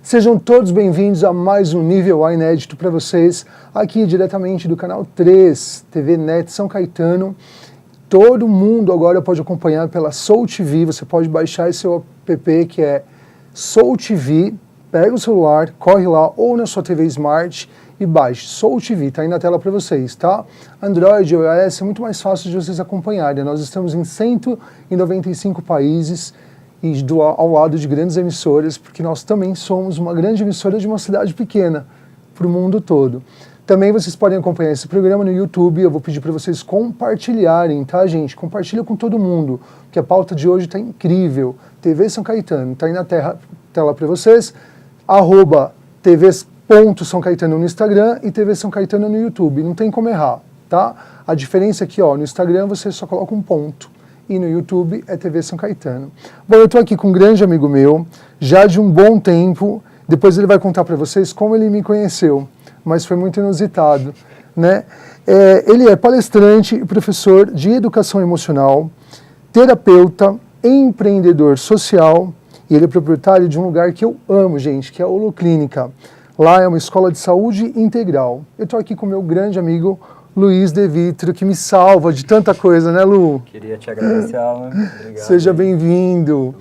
Sejam todos bem-vindos a mais um Nível A inédito para vocês, aqui diretamente do canal 3, TV Net São Caetano. Todo mundo agora pode acompanhar pela Soul TV, você pode baixar esse app que é Soul TV, pega o celular, corre lá ou na sua TV Smart e baixe Soul TV, tá aí na tela para vocês, tá? Android ou iOS é muito mais fácil de vocês acompanharem, nós estamos em 195 países, e ao lado de grandes emissoras, porque nós também somos uma grande emissora de uma cidade pequena para o mundo todo. Também vocês podem acompanhar esse programa no YouTube, eu vou pedir para vocês compartilharem, tá, gente? Compartilha com todo mundo, porque a pauta de hoje está incrível. TV São Caetano, está aí na tela para vocês, @tv.São Caetano no Instagram e TV São Caetano no YouTube, não tem como errar, tá? A diferença é que, ó, no Instagram você só coloca um ponto. E no YouTube é TV São Caetano. Bom, eu estou aqui com um grande amigo meu, já de um bom tempo, depois ele vai contar para vocês como ele me conheceu, mas foi muito inusitado, né? Ele é palestrante e professor de educação emocional, terapeuta, empreendedor social, e ele é proprietário de um lugar que eu amo, gente, que é a Holoclínica. Lá é uma escola de saúde integral. Eu estou aqui com meu grande amigo Luiz De Vitro, que me salva de tanta coisa, né, Lu? Queria te agradecer, Alan. Obrigado. Seja bem-vindo.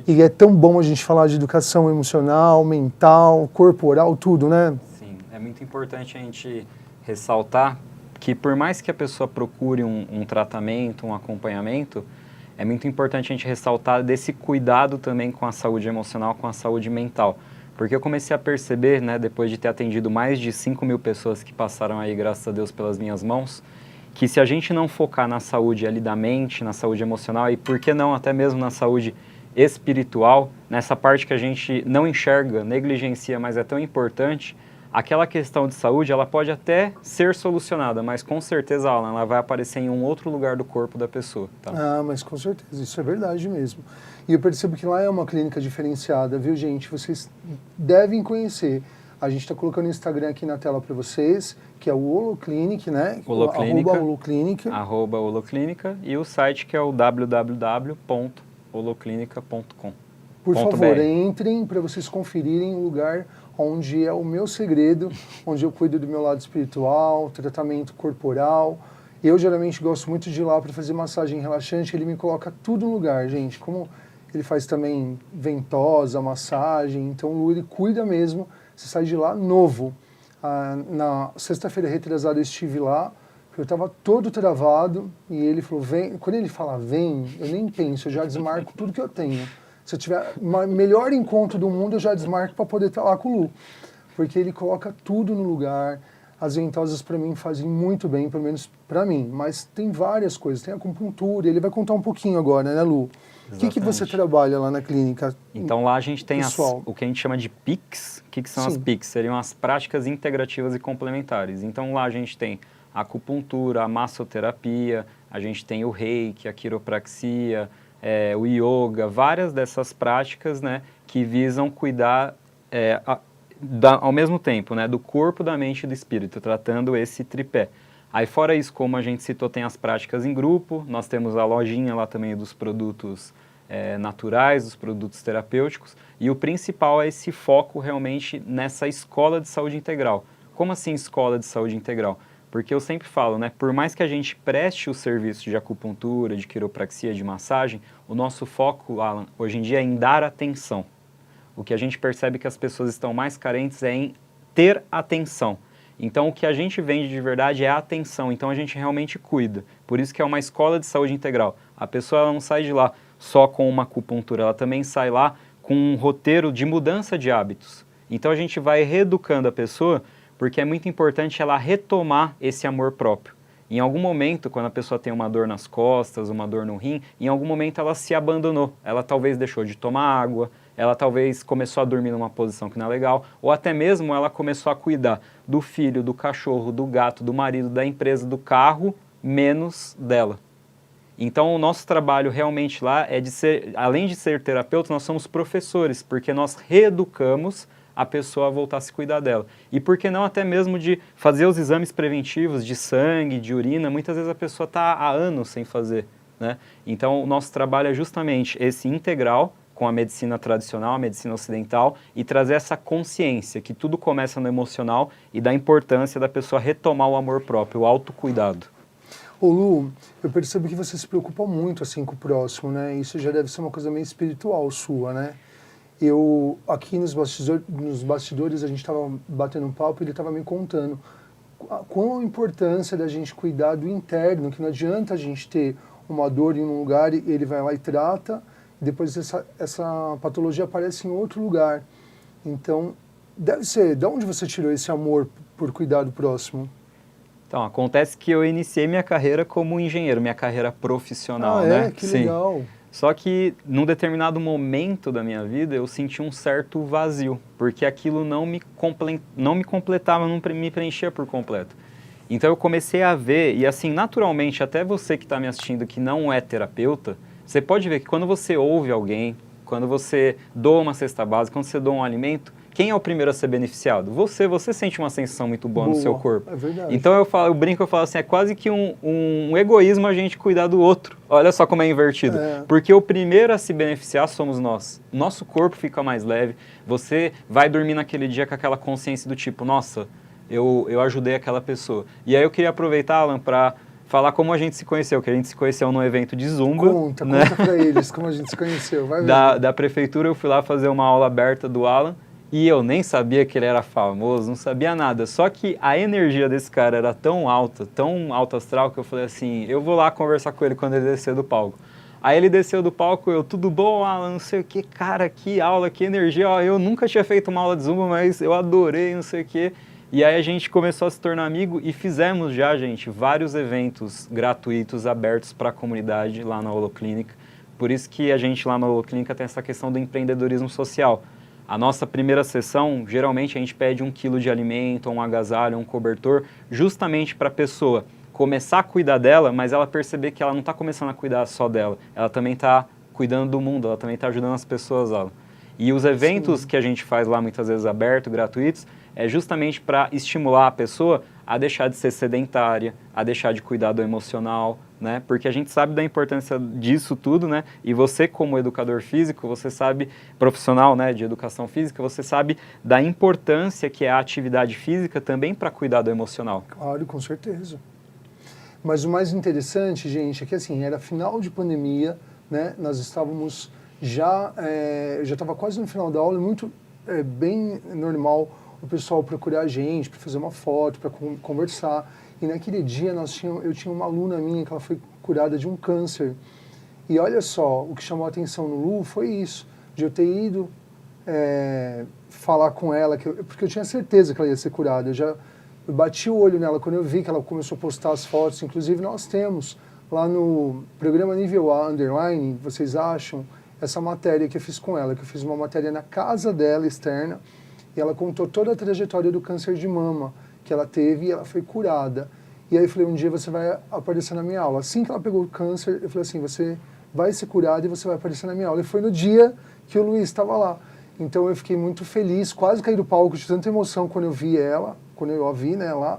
E é tão bom a gente falar de educação emocional, mental, corporal, tudo, né? Sim, é muito importante a gente ressaltar que por mais que a pessoa procure um tratamento, um acompanhamento, é muito importante a gente ressaltar desse cuidado também com a saúde emocional, com a saúde mental. Porque eu comecei a perceber, né, depois de ter atendido mais de 5.000 pessoas que passaram aí, graças a Deus, pelas minhas mãos, que se a gente não focar na saúde ali da mente, na saúde emocional e, por que não, até mesmo na saúde espiritual, nessa parte que a gente não enxerga, negligencia, mas é tão importante, aquela questão de saúde, ela pode até ser solucionada, mas com certeza, Alan, ela vai aparecer em um outro lugar do corpo da pessoa. Tá? Ah, mas com certeza, isso é verdade mesmo. E eu percebo que lá é uma clínica diferenciada, viu, gente? Vocês devem conhecer. A gente está colocando o Instagram aqui na tela para vocês, que é o Holoclinic, né? Holoclínica, @Holoclínica. @Holoclínica, e o site que é o www.holoclinica.com. Por favor, entrem para vocês conferirem o lugar onde é o meu segredo, onde eu cuido do meu lado espiritual, tratamento corporal. Eu geralmente gosto muito de ir lá para fazer massagem relaxante, ele me coloca tudo no lugar, gente. Como ele faz também ventosa, massagem, então o Lu, ele cuida mesmo, você sai de lá novo. Na sexta-feira retrasada eu estive lá, eu estava todo travado, e ele falou, vem. Quando ele fala vem, eu nem penso, eu já desmarco tudo que eu tenho. Se eu tiver o melhor encontro do mundo, eu já desmarco para poder estar lá com o Lu. Porque ele coloca tudo no lugar. As ventosas para mim fazem muito bem, pelo menos para mim. Mas tem várias coisas, tem acupuntura, ele vai contar um pouquinho agora, né, Lu? O que você trabalha lá na clínica? Então lá a gente tem o que a gente chama de PICs. O que são as PICs? Seriam as práticas integrativas e complementares. Então lá a gente tem a acupuntura, a massoterapia, a gente tem o reiki, a quiropraxia, o yoga, várias dessas práticas, né, que visam cuidar ao mesmo tempo, né, do corpo, da mente e do espírito, tratando esse tripé. Aí fora isso, como a gente citou, tem as práticas em grupo, nós temos a lojinha lá também dos produtos naturais, dos produtos terapêuticos, e o principal é esse foco realmente nessa escola de saúde integral. Como assim escola de saúde integral? Porque eu sempre falo, né, por mais que a gente preste o serviço de acupuntura, de quiropraxia, de massagem, o nosso foco, Alan, hoje em dia é em dar atenção. O que a gente percebe que as pessoas estão mais carentes é em ter atenção. Então, o que a gente vende de verdade é a atenção, então a gente realmente cuida. Por isso que é uma escola de saúde integral. A pessoa ela não sai de lá só com uma acupuntura, ela também sai lá com um roteiro de mudança de hábitos. Então, a gente vai reeducando a pessoa, porque é muito importante ela retomar esse amor próprio. Em algum momento, quando a pessoa tem uma dor nas costas, uma dor no rim, em algum momento ela se abandonou. Ela talvez deixou de tomar água, ela talvez começou a dormir numa posição que não é legal, ou até mesmo ela começou a cuidar do filho, do cachorro, do gato, do marido, da empresa, do carro, menos dela. Então o nosso trabalho realmente lá é de ser, além de ser terapeuta, nós somos professores, porque nós reeducamos a pessoa a voltar a se cuidar dela. E por que não até mesmo de fazer os exames preventivos de sangue, de urina, muitas vezes a pessoa está há anos sem fazer, né? Então o nosso trabalho é justamente esse integral, com a medicina tradicional, a medicina ocidental, e trazer essa consciência que tudo começa no emocional e da importância da pessoa retomar o amor próprio, o autocuidado. Ô Lu, eu percebo que você se preocupa muito assim com o próximo, né? Isso já deve ser uma coisa meio espiritual sua, né? Eu, aqui nos bastidores, a gente estava batendo um papo e ele estava me contando qual a importância da gente cuidar do interno, que não adianta a gente ter uma dor em um lugar e ele vai lá e trata, e depois essa patologia aparece em outro lugar. Então, deve ser, de onde você tirou esse amor por cuidar do próximo? Então, acontece que eu iniciei minha carreira como engenheiro, minha carreira profissional, né? Que legal. Só que, num determinado momento da minha vida, eu senti um certo vazio, porque aquilo não me completava, não me preenchia por completo. Então eu comecei a ver, e assim, naturalmente, até você que está me assistindo que não é terapeuta, você pode ver que quando você ouve alguém, quando você doa uma cesta básica, quando você doa um alimento, quem é o primeiro a ser beneficiado? Você sente uma sensação muito boa no seu corpo. É verdade. Então eu brinco, eu falo assim, é quase que um egoísmo a gente cuidar do outro. Olha só como é invertido. Porque o primeiro a se beneficiar somos nós. Nosso corpo fica mais leve, você vai dormir naquele dia com aquela consciência do tipo, nossa, eu ajudei aquela pessoa. E aí eu queria aproveitar, Alan, para falar como a gente se conheceu, que a gente se conheceu num evento de Zumba. Conta pra eles como a gente se conheceu, vai ver. Da prefeitura eu fui lá fazer uma aula aberta do Alan, e eu nem sabia que ele era famoso, não sabia nada. Só que a energia desse cara era tão alta astral, que eu falei assim, eu vou lá conversar com ele quando ele descer do palco. Aí ele desceu do palco, eu, tudo bom, Alan, não sei o que, cara, que aula, que energia. Ó, eu nunca tinha feito uma aula de Zumba, mas eu adorei, não sei o que. E aí a gente começou a se tornar amigo e fizemos já, gente, vários eventos gratuitos, abertos para a comunidade lá na Holoclínica. Por isso que a gente lá na Holoclínica tem essa questão do empreendedorismo social. A nossa primeira sessão, geralmente a gente pede 1 quilo de alimento, um agasalho, um cobertor, justamente para a pessoa começar a cuidar dela, mas ela perceber que ela não está começando a cuidar só dela, ela também está cuidando do mundo, ela também está ajudando as pessoas lá. E os eventos que a gente faz lá, muitas vezes abertos, gratuitos, é justamente para estimular a pessoa a deixar de ser sedentária, a deixar de cuidar do emocional, né? Porque a gente sabe da importância disso tudo, né? E você, como educador físico, você sabe, profissional, né, de educação física, você sabe da importância que é a atividade física também para cuidar do emocional. Claro, com certeza. Mas o mais interessante, gente, é que assim, era final de pandemia, né? Nós estávamos já estava quase no final da aula, muito bem normal o pessoal procurar a gente para fazer uma foto, para conversar. E naquele dia eu tinha uma aluna minha que ela foi curada de um câncer. E olha só, o que chamou a atenção no Lu foi isso, de eu ter ido falar com ela, porque eu tinha certeza que ela ia ser curada. Eu bati o olho nela quando eu vi que ela começou a postar as fotos. Inclusive nós temos lá no programa Nível A Underline, vocês acham, essa matéria que eu fiz com ela, que eu fiz uma matéria na casa dela, externa, e ela contou toda a trajetória do câncer de mama que ela teve e ela foi curada. E aí eu falei, um dia você vai aparecer na minha aula. Assim que ela pegou o câncer, eu falei assim, você vai ser curada e você vai aparecer na minha aula. E foi no dia que o Luiz estava lá. Então eu fiquei muito feliz, quase caí do palco de tanta emoção quando eu vi ela, quando eu a vi, né, lá.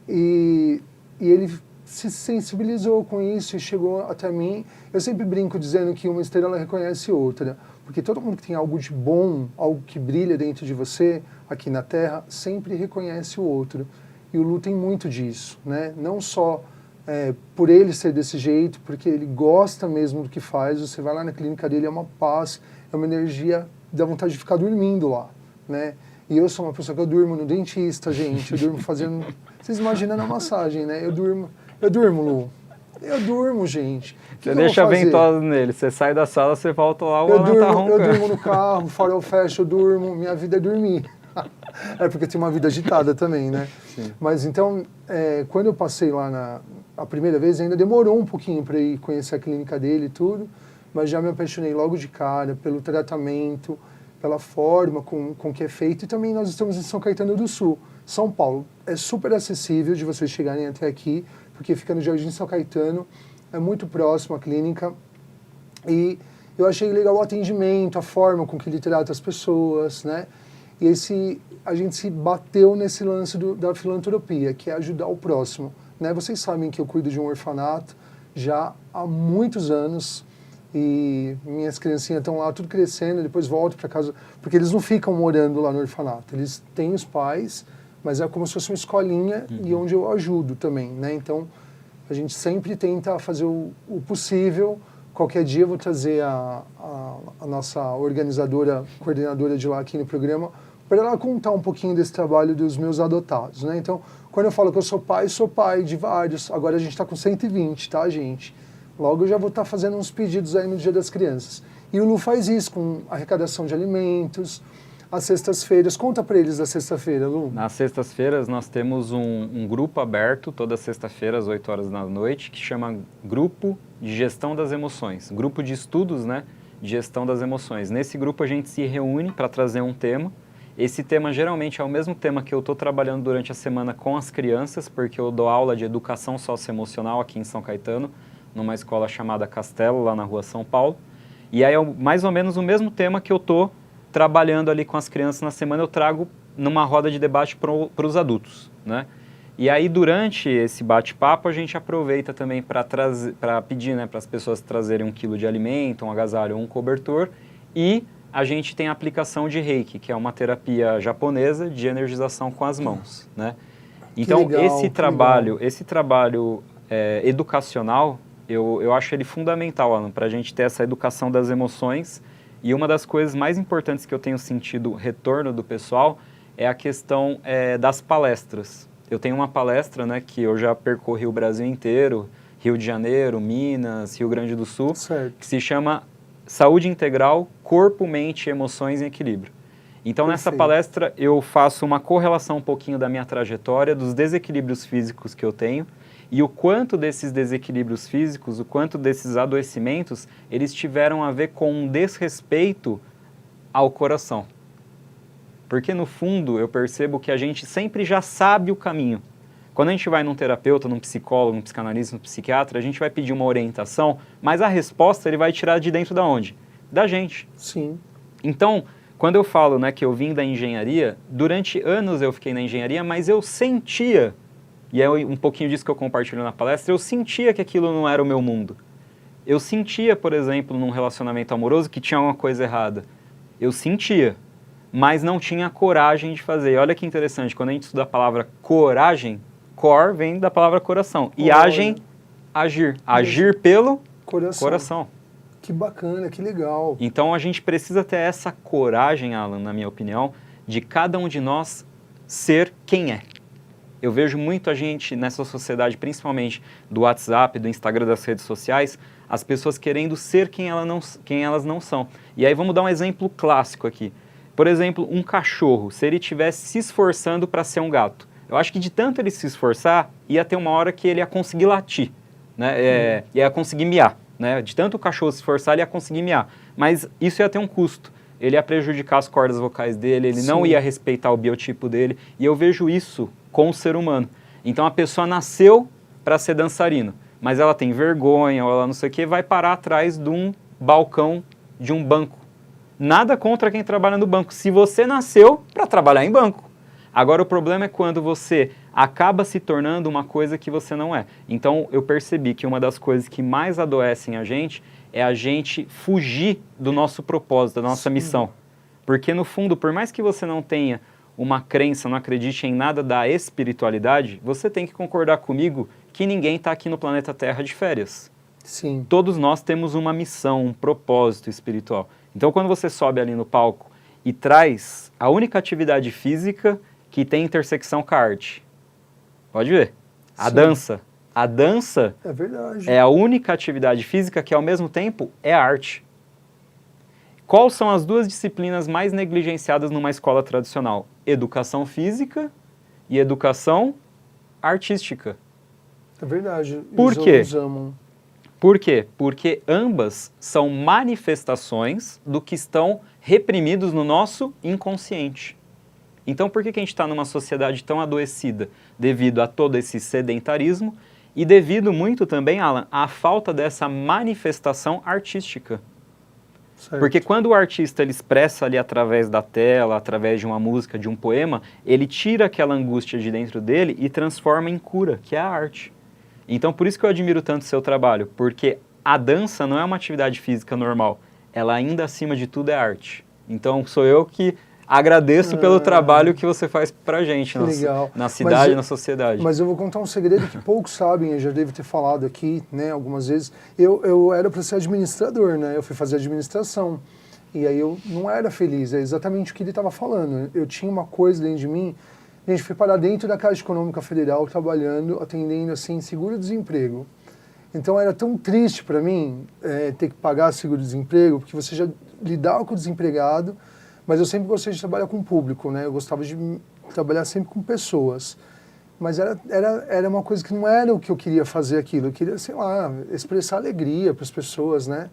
E ele se sensibilizou com isso e chegou até mim. Eu sempre brinco dizendo que uma estrela reconhece outra, porque todo mundo que tem algo de bom, algo que brilha dentro de você, aqui na Terra, sempre reconhece o outro. E o Lu tem muito disso, né? Não só por ele ser desse jeito, porque ele gosta mesmo do que faz. Você vai lá na clínica dele, é uma paz, é uma energia, dá vontade de ficar dormindo lá, né? E eu sou uma pessoa que eu durmo no dentista, gente, eu durmo fazendo... Vocês imaginam a massagem, né? Eu durmo, Lu. Eu durmo, gente. Você deixa a ventosa nele, você sai da sala, você volta lá, o Alan tá roncando. Eu durmo no carro, farol fecha, eu durmo, minha vida é dormir. É porque eu tenho uma vida agitada também, né? Sim. Mas então, quando eu passei lá a primeira vez, ainda demorou um pouquinho para ir conhecer a clínica dele e tudo, mas já me apaixonei logo de cara pelo tratamento, pela forma com que é feito. E também nós estamos em São Caetano do Sul, São Paulo. É super acessível de vocês chegarem até aqui, porque fica no Jardim São Caetano, é muito próximo à clínica. E eu achei legal o atendimento, a forma com que ele trata as pessoas, né? E a gente se bateu nesse lance da filantropia, que é ajudar o próximo, né? Vocês sabem que eu cuido de um orfanato já há muitos anos, e minhas criancinhas estão lá tudo crescendo, depois volto para casa, porque eles não ficam morando lá no orfanato, eles têm os pais, mas é como se fosse uma escolinha e onde eu ajudo também, né? Então, a gente sempre tenta fazer o possível. Qualquer dia eu vou trazer a nossa organizadora, coordenadora de lá aqui no programa, para ela contar um pouquinho desse trabalho dos meus adotados, né? Então, quando eu falo que eu sou pai de vários. Agora a gente está com 120, tá, gente? Logo eu já vou estar fazendo uns pedidos aí no Dia das Crianças. E o Lu faz isso com arrecadação de alimentos, as sextas-feiras. Conta para eles da sexta-feira, Lu. Nas sextas-feiras nós temos um grupo aberto, toda sexta-feira às 8 horas da noite, que chama Grupo de Gestão das Emoções. Grupo de estudos, né, de gestão das emoções. Nesse grupo a gente se reúne para trazer um tema. Esse tema geralmente é o mesmo tema que eu estou trabalhando durante a semana com as crianças, porque eu dou aula de educação socioemocional aqui em São Caetano, numa escola chamada Castelo, lá na rua São Paulo. E aí é mais ou menos o mesmo tema que eu estou trabalhando ali com as crianças na semana, eu trago numa roda de debate para os adultos, né? E aí durante esse bate-papo a gente aproveita também para pedir, né, para as pessoas trazerem 1 quilo de alimento, um agasalho ou um cobertor, e a gente tem a aplicação de Reiki, que é uma terapia japonesa de energização com as mãos, né? Então legal, esse trabalho educacional, eu acho ele fundamental, Alan, para a gente ter essa educação das emoções. E uma das coisas mais importantes que eu tenho sentido retorno do pessoal é a questão das palestras. Eu tenho uma palestra, né, que eu já percorri o Brasil inteiro, Rio de Janeiro, Minas, Rio Grande do Sul, certo, que se chama Saúde Integral, Corpo, Mente e Emoções em Equilíbrio. Então, nessa palestra, eu faço uma correlação um pouquinho da minha trajetória, dos desequilíbrios físicos que eu tenho, e o quanto desses desequilíbrios físicos, o quanto desses adoecimentos, eles tiveram a ver com um desrespeito ao coração. Porque, no fundo, eu percebo que a gente sempre já sabe o caminho. Quando a gente vai num terapeuta, num psicólogo, num psicanalista, num psiquiatra, a gente vai pedir uma orientação, mas a resposta ele vai tirar de dentro da onde? Da gente. Sim. Então, quando eu falo, né, que eu vim da engenharia, durante anos eu fiquei na engenharia, mas eu sentia, e é um pouquinho disso que eu compartilho na palestra, eu sentia que aquilo não era o meu mundo. Eu sentia, por exemplo, num relacionamento amoroso que tinha uma coisa errada. Eu sentia, mas não tinha coragem de fazer. E olha que interessante, quando a gente estuda a palavra coragem, cor vem da palavra coração. E agem, agir. Agir pelo coração. Que bacana, que legal. Então a gente precisa ter essa coragem, Alan, na minha opinião, de cada um de nós ser quem é. Eu vejo muito a gente nessa sociedade, principalmente do WhatsApp, do Instagram, das redes sociais, as pessoas querendo ser quem elas não são. E aí vamos dar um exemplo clássico aqui. Por exemplo, um cachorro, se ele estivesse se esforçando para ser um gato, eu acho que de tanto ele se esforçar, ia ter uma hora que ele ia conseguir latir, né? Ia conseguir miar, né? De tanto o cachorro se esforçar, ele ia conseguir miar. Mas isso ia ter um custo. Ele ia prejudicar as cordas vocais dele, ele não ia respeitar o biotipo dele. E eu vejo isso com o ser humano. Então a pessoa nasceu para ser dançarino, mas ela tem vergonha, ou ela não sei o que, vai parar atrás de um balcão de um banco. Nada contra quem trabalha no banco, se você nasceu para trabalhar em banco. Agora o problema é quando você acaba se tornando uma coisa que você não é. Então eu percebi que uma das coisas que mais adoecem a gente é a gente fugir do nosso propósito, da nossa missão. Porque no fundo, por mais que você não tenha uma crença, não acredite em nada da espiritualidade, você tem que concordar comigo que ninguém está aqui no planeta Terra de férias. Sim. Todos nós temos uma missão, um propósito espiritual. Então quando você sobe ali no palco e traz a única atividade física que tem intersecção com a arte, pode ver, a dança. A dança é verdade. É a única atividade física que ao mesmo tempo é arte. Quais são as duas disciplinas mais negligenciadas numa escola tradicional? Educação física e educação artística. É verdade. Por quê? Os amam. Por quê? Porque ambas são manifestações do que estão reprimidos no nosso inconsciente. Então por que a gente está numa sociedade tão adoecida? Devido a todo esse sedentarismo e devido muito também, Alan, à falta dessa manifestação artística. Certo. Porque quando o artista ele expressa ali através da tela, através de uma música, de um poema, ele tira aquela angústia de dentro dele e transforma em cura, que é a arte. Então por isso que eu admiro tanto o seu trabalho, porque a dança não é uma atividade física normal. Ela ainda, acima de tudo, é arte. Então, sou eu que agradeço pelo trabalho que você faz pra gente na cidade e na sociedade. Mas eu vou contar um segredo que poucos sabem, eu já devo ter falado aqui, né, algumas vezes. Eu era para ser administrador, né? Eu fui fazer administração. E aí eu não era feliz, é exatamente o que ele estava falando. Eu tinha uma coisa dentro de mim. A gente foi parar dentro da Caixa Econômica Federal, trabalhando, atendendo assim, seguro-desemprego. Então era tão triste para mim ter que pagar seguro-desemprego, porque você já lidava com o desempregado, mas eu sempre gostei de trabalhar com o público, né? Eu gostava de trabalhar sempre com pessoas. Mas era uma coisa que não era o que eu queria fazer aquilo. Eu queria, sei lá, expressar alegria para as pessoas, né?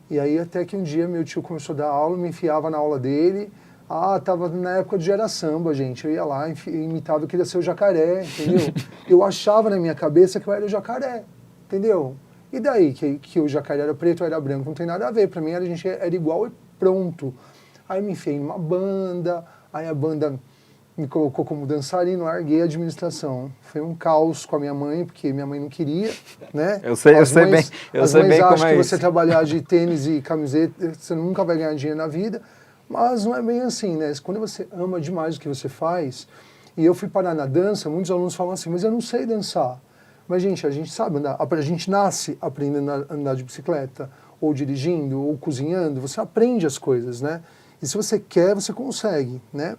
E aí até que um dia meu tio começou a dar aula, me enfiava na aula dele. Tava na época de Gera Samba, gente. Eu ia lá, imitava, eu queria ser o Jacaré, entendeu? Eu achava na minha cabeça que eu era o Jacaré, entendeu? E daí, que o Jacaré era preto ou era branco? Não tem nada a ver. Pra mim, a gente era igual e pronto. Aí me enfiei numa banda, aí a banda me colocou como dançarino, larguei a administração. Foi um caos com a minha mãe, porque minha mãe não queria, né? Eu sei bem como é isso. As mães acham que você trabalhar de tênis e camiseta, você nunca vai ganhar dinheiro na vida. Mas não é bem assim, né? Quando você ama demais o que você faz, e eu fui parar na dança, muitos alunos falam assim, mas eu não sei dançar. Mas, gente, a gente sabe andar, a gente nasce aprendendo a andar de bicicleta, ou dirigindo, ou cozinhando, você aprende as coisas, né? E se você quer, você consegue, né?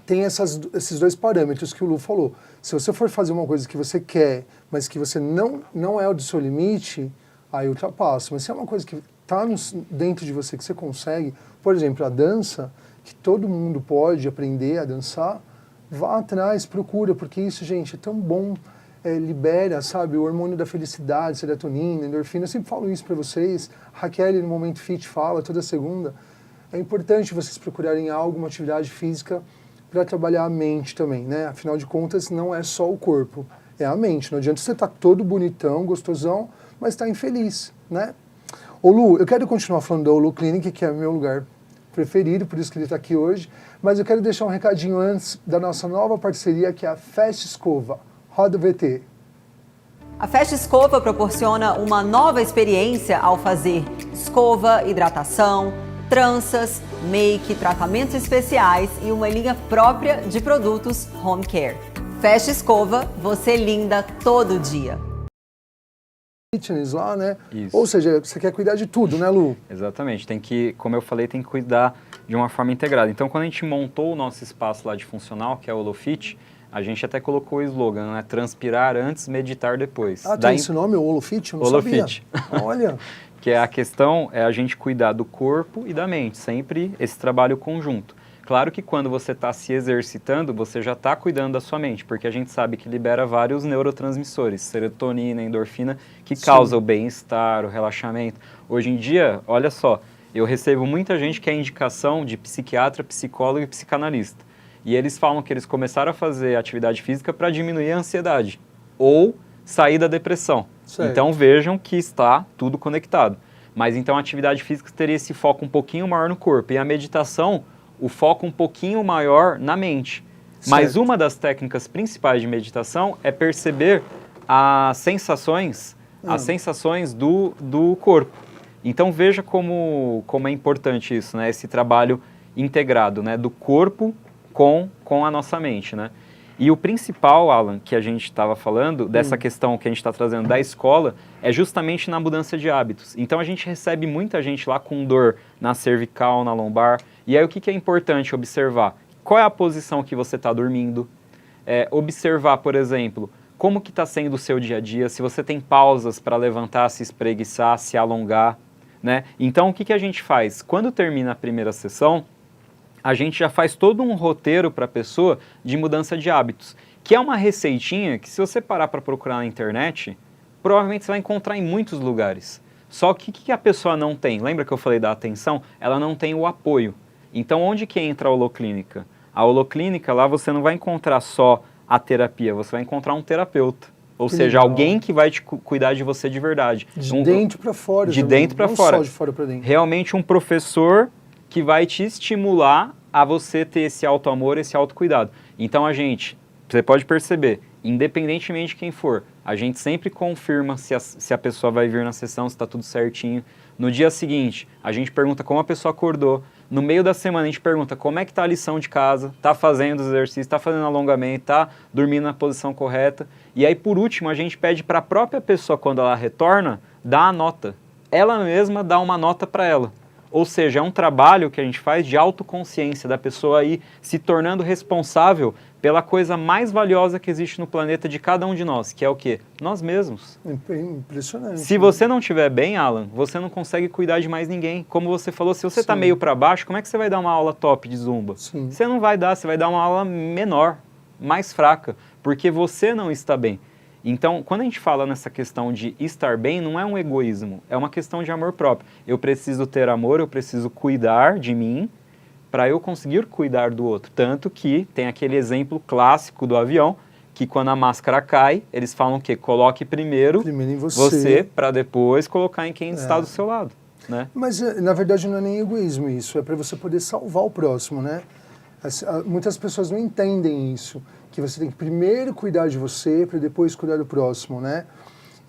Tem esses dois parâmetros que o Lu falou. Se você for fazer uma coisa que você quer, mas que você não é o do seu limite, aí ultrapassa. Mas se é uma coisa que está dentro de você, que você consegue, por exemplo, a dança, que todo mundo pode aprender a dançar, vá atrás, procura, porque isso, gente, é tão bom, libera, sabe, o hormônio da felicidade, serotonina, endorfina, eu sempre falo isso para vocês, a Raquel no Momento Fit fala toda segunda, é importante vocês procurarem algo, uma atividade física para trabalhar a mente também, né, afinal de contas não é só o corpo, é a mente, não adianta você estar todo bonitão, gostosão, mas estar infeliz, né. Ô Lu, eu quero continuar falando da Olu Clinic, que é meu lugar preferido, por isso que ele está aqui hoje, mas eu quero deixar um recadinho antes da nossa nova parceria, que é a Fast Escova. Roda o VT. A Fast Escova proporciona uma nova experiência ao fazer escova, hidratação, tranças, make, tratamentos especiais e uma linha própria de produtos home care. Fast Escova, você linda todo dia. Fitness lá, né? Isso. Ou seja, você quer cuidar de tudo, né, Lu? Exatamente. Tem que, como eu falei, tem que cuidar de uma forma integrada. Então, quando a gente montou o nosso espaço lá de funcional, que é o Holofit, a gente até colocou o slogan, né? Transpirar antes, meditar depois. Tem esse nome, o Holofit? Eu não Holofit. sabia. Olha. Que a questão é a gente cuidar do corpo e da mente, sempre esse trabalho conjunto. Claro que quando você está se exercitando, você já está cuidando da sua mente, porque a gente sabe que libera vários neurotransmissores, serotonina, endorfina, que causa o bem-estar, o relaxamento. Hoje em dia, olha só, eu recebo muita gente que é indicação de psiquiatra, psicólogo e psicanalista. E eles falam que eles começaram a fazer atividade física para diminuir a ansiedade ou sair da depressão. Certo. Então vejam que está tudo conectado. Mas então a atividade física teria esse foco um pouquinho maior no corpo. E a meditação, o foco um pouquinho maior na mente. Certo. Mas uma das técnicas principais de meditação é perceber as sensações do corpo. Então veja como é importante isso, né? Esse trabalho integrado, né? Do corpo com a nossa mente, né? E o principal, Alan, que a gente estava falando, dessa questão que a gente está trazendo da escola, é justamente na mudança de hábitos. Então a gente recebe muita gente lá com dor na cervical, na lombar. E aí o que é importante observar? Qual é a posição que você está dormindo? Observar, por exemplo, como que está sendo o seu dia a dia, se você tem pausas para levantar, se espreguiçar, se alongar, né? Então o que a gente faz? Quando termina a primeira sessão, a gente já faz todo um roteiro para a pessoa de mudança de hábitos, que é uma receitinha que se você parar para procurar na internet, provavelmente você vai encontrar em muitos lugares. Só que o que a pessoa não tem? Lembra que eu falei da atenção? Ela não tem o apoio. Então onde que entra a holoclínica? A holoclínica, lá você não vai encontrar só a terapia, você vai encontrar um terapeuta. Ou seja, alguém que vai te cuidar de você de verdade. De dentro para fora. De dentro para fora. Não só de fora para dentro. Realmente um professor que vai te estimular a você ter esse auto-amor, esse autocuidado. Então, você pode perceber, independentemente de quem for, a gente sempre confirma se a pessoa vai vir na sessão, se está tudo certinho. No dia seguinte, a gente pergunta como a pessoa acordou. No meio da semana, a gente pergunta como é que está a lição de casa, está fazendo os exercícios, está fazendo alongamento, está dormindo na posição correta. E aí, por último, a gente pede para a própria pessoa, quando ela retorna, dar a nota. Ela mesma dá uma nota para ela. Ou seja, é um trabalho que a gente faz de autoconsciência, da pessoa aí se tornando responsável pela coisa mais valiosa que existe no planeta de cada um de nós, que é o quê? Nós mesmos. Impressionante. Se você não estiver bem, Alan, você não consegue cuidar de mais ninguém. Como você falou, se você está meio para baixo, como é que você vai dar uma aula top de Zumba? Sim. Você não vai dar, você vai dar uma aula menor, mais fraca, porque você não está bem. Então, quando a gente fala nessa questão de estar bem, não é um egoísmo, é uma questão de amor próprio. Eu preciso ter amor, eu preciso cuidar de mim para eu conseguir cuidar do outro. Tanto que tem aquele exemplo clássico do avião, que quando a máscara cai, eles falam que coloque primeiro em você para depois colocar em quem está do seu lado. Né? Mas, na verdade, não é nem egoísmo isso, é para você poder salvar o próximo, né? Muitas pessoas não entendem isso, que você tem que primeiro cuidar de você para depois cuidar do próximo, né?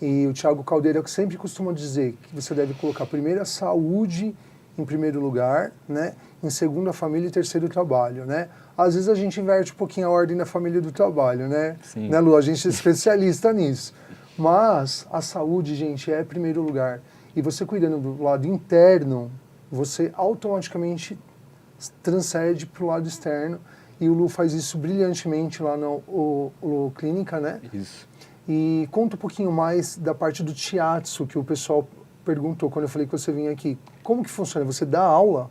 E o Thiago Caldeira sempre costuma dizer que você deve colocar primeiro a saúde em primeiro lugar, né? Em segundo a família e terceiro o trabalho, né? Às vezes a gente inverte um pouquinho a ordem da família e do trabalho, né? Sim. Né, Lu? A gente é especialista nisso. Mas a saúde, gente, é primeiro lugar. E você cuidando do lado interno, você automaticamente transcende para o lado externo. E o Lu faz isso brilhantemente lá no Lu Clínica, né? Isso. E conta um pouquinho mais da parte do shiatsu que o pessoal perguntou quando eu falei que você vinha aqui. Como que funciona? Você dá aula?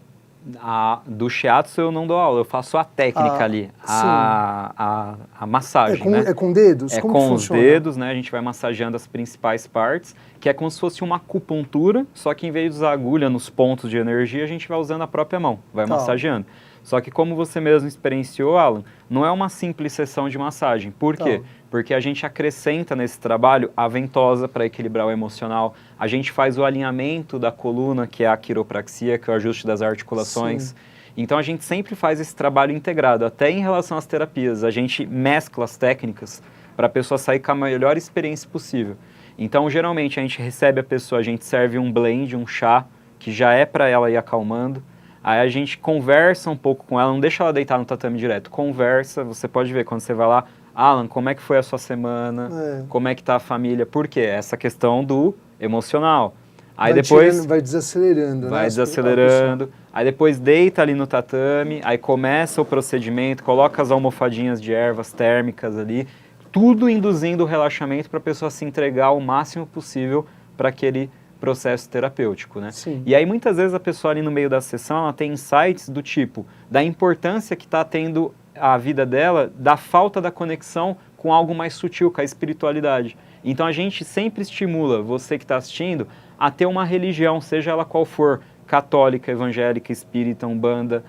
Do shiatsu eu não dou aula, eu faço a técnica ali, a massagem, né? É com dedos? É Como com que os funciona? dedos, né? A gente vai massageando as principais partes, que é como se fosse uma acupuntura, só que em vez de usar agulha nos pontos de energia, a gente vai usando a própria mão, vai massageando. Só que como você mesmo experienciou, Alan, não é uma simples sessão de massagem. Por quê? Porque a gente acrescenta nesse trabalho a ventosa para equilibrar o emocional, a gente faz o alinhamento da coluna, que é a quiropraxia, que é o ajuste das articulações. Sim. Então a gente sempre faz esse trabalho integrado, até em relação às terapias, a gente mescla as técnicas para a pessoa sair com a melhor experiência possível. Então geralmente a gente recebe a pessoa, a gente serve um blend, um chá, que já é para ela ir acalmando. Aí a gente conversa um pouco com ela, não deixa ela deitar no tatame direto, conversa, você pode ver quando você vai lá, Alan, como é que foi a sua semana, como é que tá a família, por quê? Essa questão do emocional. Aí depois vai desacelerando, vai desacelerando, aí depois deita ali no tatame, aí começa o procedimento, coloca as almofadinhas de ervas térmicas ali, tudo induzindo o relaxamento para a pessoa se entregar o máximo possível para aquele processo terapêutico, né? Sim. E aí muitas vezes a pessoa ali no meio da sessão, ela tem insights do tipo, da importância que está tendo a vida dela, da falta da conexão com algo mais sutil, com a espiritualidade. Então a gente sempre estimula você que está assistindo a ter uma religião, seja ela qual for, católica, evangélica, espírita, umbanda,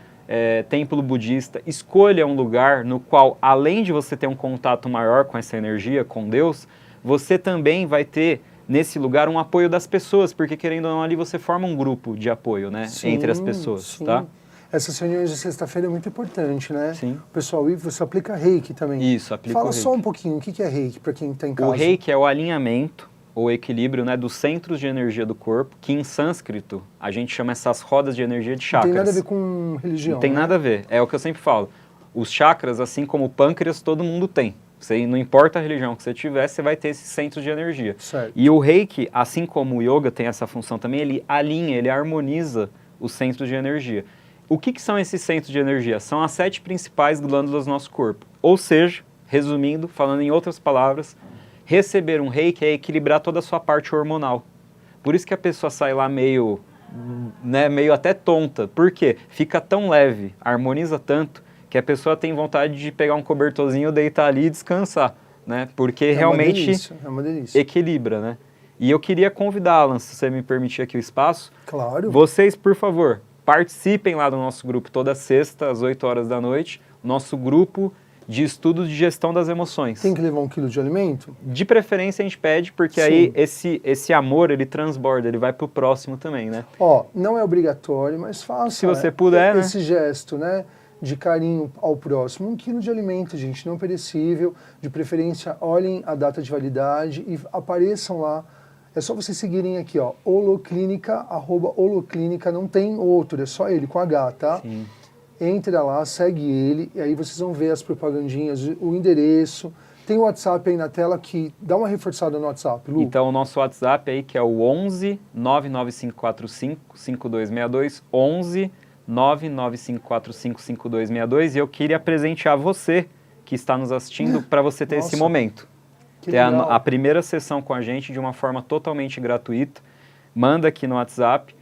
templo budista, escolha um lugar no qual, além de você ter um contato maior com essa energia, com Deus, você também vai ter nesse lugar um apoio das pessoas, porque querendo ou não ali você forma um grupo de apoio, né, entre as pessoas, tá? Essas reuniões de sexta-feira é muito importante, né? Sim. O pessoal, e você aplica reiki também. Isso, aplica Fala o reiki. só um pouquinho, o que é reiki para quem está em casa? O reiki é o alinhamento ou equilíbrio, né, dos centros de energia do corpo, que em sânscrito a gente chama essas rodas de energia de chakras. Não tem nada a ver com religião, Não tem nada a ver, é o que eu sempre falo. Os chakras, assim como o pâncreas, todo mundo tem. Você, não importa a religião que você tiver, você vai ter esses centros de energia. Certo. E o reiki, assim como o yoga tem essa função também, ele alinha, ele harmoniza os centros de energia. O que são esses centros de energia? São as 7 principais glândulas do nosso corpo. Ou seja, resumindo, falando em outras palavras, receber um reiki é equilibrar toda a sua parte hormonal. Por isso que a pessoa sai lá meio até tonta. Por quê? Fica tão leve, harmoniza tanto, que a pessoa tem vontade de pegar um cobertorzinho, deitar ali e descansar, né? Porque realmente é uma delícia. Equilibra, né? E eu queria convidar, Alan, se você me permitir aqui o espaço. Claro. Vocês, por favor, participem lá do nosso grupo toda sexta, às 8 horas da noite. Nosso grupo de estudo de gestão das emoções. Tem que levar 1 quilo de alimento? De preferência a gente pede, porque aí esse amor, ele transborda, ele vai pro próximo também, né? Ó, não é obrigatório, mas faça. Se você puder, esse gesto, né? de carinho ao próximo. 1 quilo de alimento, gente, não perecível. De preferência, olhem a data de validade e apareçam lá. É só vocês seguirem aqui, ó, Holoclínica, @Holoclínica, não tem outro, é só ele, com H, tá? Sim. Entra lá, segue ele, e aí vocês vão ver as propagandinhas, o endereço. Tem o WhatsApp aí na tela, que dá uma reforçada no WhatsApp, Lu. Então, o nosso WhatsApp aí, que é o 11 99545 5262, 11 99545 5262, e eu queria presentear você, que está nos assistindo, para você ter esse momento. Ter a primeira sessão com a gente de uma forma totalmente gratuita. Manda aqui no WhatsApp,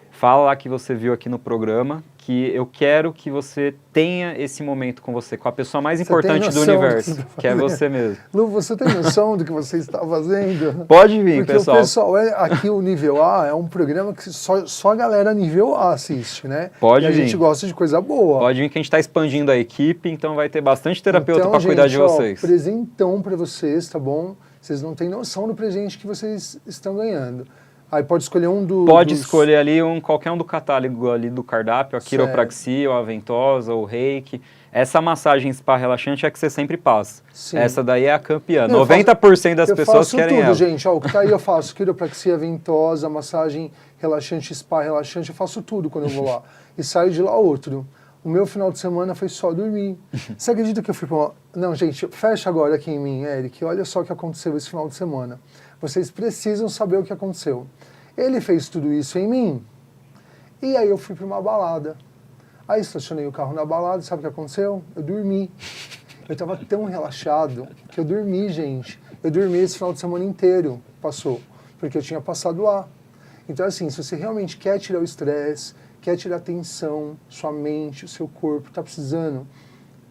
fala lá que você viu aqui no programa, que eu quero que você tenha esse momento com você, com a pessoa mais importante do universo, que é você mesmo. Lu, você tem noção do que você está fazendo? Pode vir, porque pessoal. Porque o pessoal, aqui o Nível A é um programa que só a galera Nível A assiste, né? Pode vir. E a gente gosta de coisa boa. Pode vir, que a gente está expandindo a equipe, então vai ter bastante terapeuta para cuidar de vocês. Presentão para vocês, tá bom? Vocês não têm noção do presente que vocês estão ganhando. Aí pode escolher um Pode escolher ali qualquer um do catálogo ali do cardápio, a quiropraxia, ou a ventosa, ou o reiki. Essa massagem spa relaxante é a que você sempre passa. Sim. Essa daí é a campeã. 90% das pessoas querem ela. Eu faço tudo, gente. Ó, o que tá aí eu faço quiropraxia, ventosa, massagem relaxante, spa relaxante. Eu faço tudo quando eu vou lá. E saio de lá outro. O meu final de semana foi só dormir. Você acredita que eu fui pra uma... Não, gente, fecha agora aqui em mim, Eric. Olha só o que aconteceu esse final de semana. Vocês precisam saber o que aconteceu. Ele fez tudo isso em mim, e aí eu fui para uma balada. Aí estacionei o carro na balada, sabe o que aconteceu? Eu dormi. Eu estava tão relaxado que eu dormi, gente. Eu dormi esse final de semana inteiro, passou, porque eu tinha passado lá. Então, assim, se você realmente quer tirar o estresse, quer tirar a tensão, sua mente, o seu corpo, está precisando,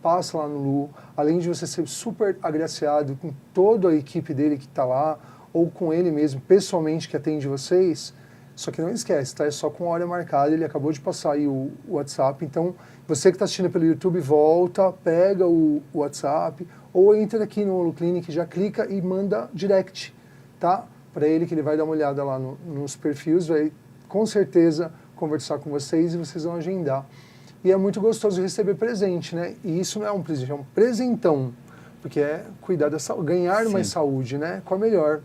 passa lá no Lu. Além de você ser super agraciado com toda a equipe dele que está lá, ou com ele mesmo, pessoalmente, que atende vocês, só que não esquece, tá? É só com hora marcada, ele acabou de passar aí o WhatsApp, então você que está assistindo pelo YouTube, volta, pega o WhatsApp, ou entra aqui no Holoclinic, já clica e manda direct, tá? Para ele, que ele vai dar uma olhada lá nos perfis, vai com certeza conversar com vocês e vocês vão agendar. E é muito gostoso receber presente, né? E isso não é um presente, é um presentão, porque é cuidar da saúde, ganhar mais saúde, né? Qual é melhor?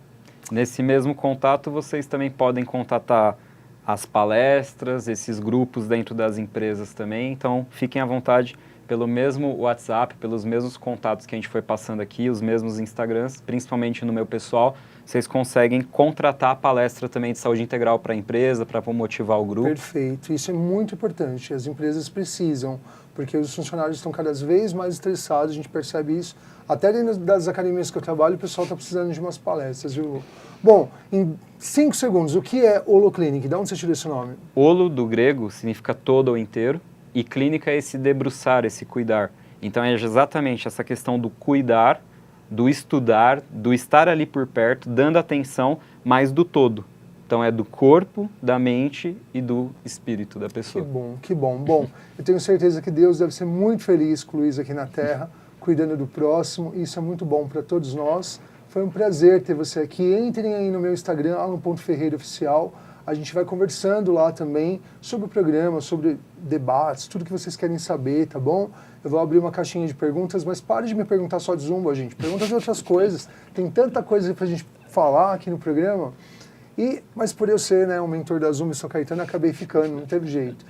Nesse mesmo contato, vocês também podem contatar as palestras, esses grupos dentro das empresas também. Então, fiquem à vontade pelo mesmo WhatsApp, pelos mesmos contatos que a gente foi passando aqui, os mesmos Instagrams, principalmente no meu pessoal. Vocês conseguem contratar a palestra também de saúde integral para a empresa, para motivar o grupo. Perfeito. Isso é muito importante. As empresas precisam, porque os funcionários estão cada vez mais estressados, a gente percebe isso. Até dentro das academias que eu trabalho, o pessoal está precisando de umas palestras, viu? Bom, em 5 segundos, o que é Holoclinic? De onde você tirou esse nome? Holo, do grego, significa todo ou inteiro, e clínica é esse debruçar, esse cuidar. Então é exatamente essa questão do cuidar, do estudar, do estar ali por perto, dando atenção, mas do todo. Então é do corpo, da mente e do espírito da pessoa. Que bom, que bom. Bom, eu tenho certeza que Deus deve ser muito feliz com o Luiz aqui na Terra, cuidando do próximo, e isso é muito bom para todos nós. Foi um prazer ter você aqui. Entrem aí no meu Instagram, Alan.Ferreira_Oficial. A gente vai conversando lá também sobre o programa, sobre debates, tudo que vocês querem saber, tá bom? Eu vou abrir uma caixinha de perguntas, mas pare de me perguntar só de Zumba, gente. Pergunta de outras coisas. Tem tanta coisa pra gente falar aqui no programa. Mas por eu ser, né, um mentor da Zumba em São Caetano, eu acabei ficando, não teve jeito.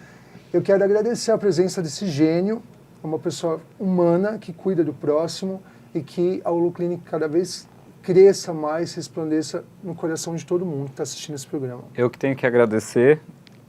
Eu quero agradecer a presença desse gênio, uma pessoa humana que cuida do próximo e que a Holoclinic cada vez cresça mais, resplandeça no coração de todo mundo que está assistindo esse programa. Eu que tenho que agradecer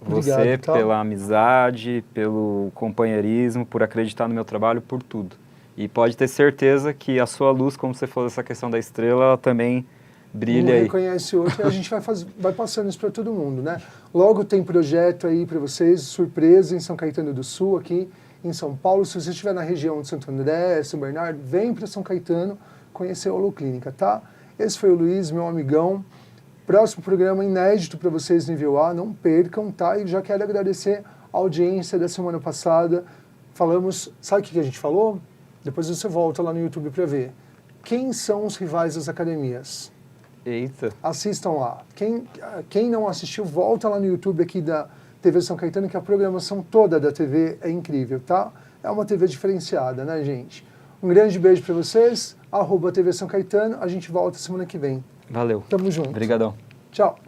Obrigado, você tá? pela amizade, pelo companheirismo, por acreditar no meu trabalho, por tudo. E pode ter certeza que a sua luz, como você falou, essa questão da estrela, ela também brilha aí. Um reconhece o outro e a gente vai passando isso para todo mundo, né? Logo tem projeto aí para vocês, surpresa em São Caetano do Sul, aqui em São Paulo. Se você estiver na região de Santo André, São Bernardo, vem para São Caetano conhecer a Holoclínica, tá? Esse foi o Luiz, meu amigão. Próximo programa inédito para vocês nível A, não percam, tá? E já quero agradecer a audiência da semana passada. Falamos, sabe o que a gente falou? Depois você volta lá no YouTube para ver. Quem são os rivais das academias? Eita. Assistam lá. Quem não assistiu, volta lá no YouTube aqui da TV São Caetano, que a programação toda da TV é incrível, tá? é uma TV diferenciada, né, gente? Um grande beijo para vocês, @TV São Caetano, a gente volta semana que vem. Valeu. Tamo junto. Obrigadão. Tchau.